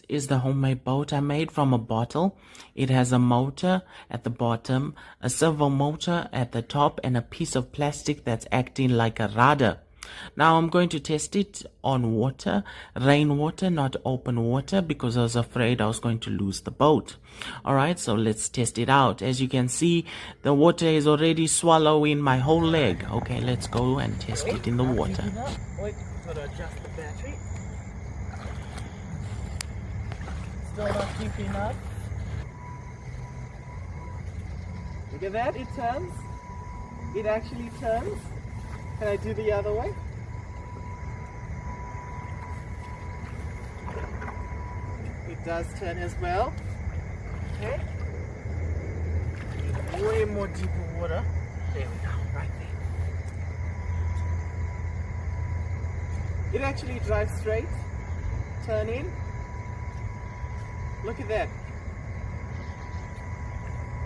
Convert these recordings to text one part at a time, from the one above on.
is the homemade boat I made from a bottle. It has a motor at the bottom, a servo motor at the top, and a piece of plastic that's acting like a rudder. Now I'm going to test it on water, rainwater, not open water, because I was afraid I was going to lose the boat. Alright, so let's test it out. As you can see, the water is already swallowing my whole leg. Okay, let's go and test it in the water. Wait, gotta adjust the battery. Still not keeping up. Look at that, it turns. It actually turns. Can I do the other way? It does turn as well. Okay. Way more deeper water. There we go, right there. It actually drives straight. Turn in. Look at that.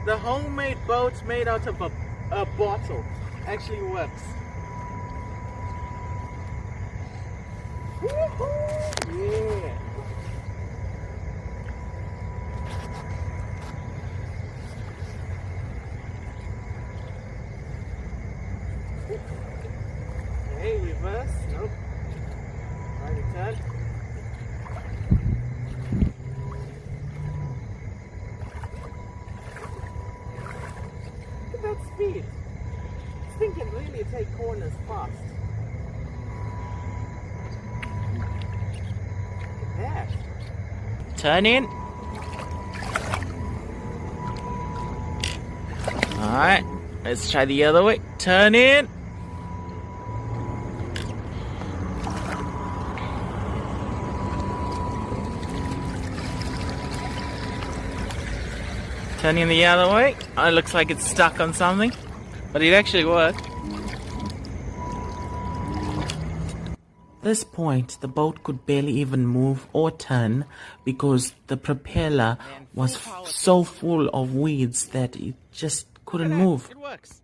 The homemade boat made out of a bottle actually works. Woohoo! Yeah! Okay, reverse. Nope. Right, turn. Look at that speed. This thing can really take corners fast. That. Turn in. Alright, let's try the other way. Turn in. Turn in the other way. Oh, it looks like it's stuck on something, but it actually worked. At this point, the boat could barely even move or turn because the propeller was so full of weeds that it just couldn't move. It works.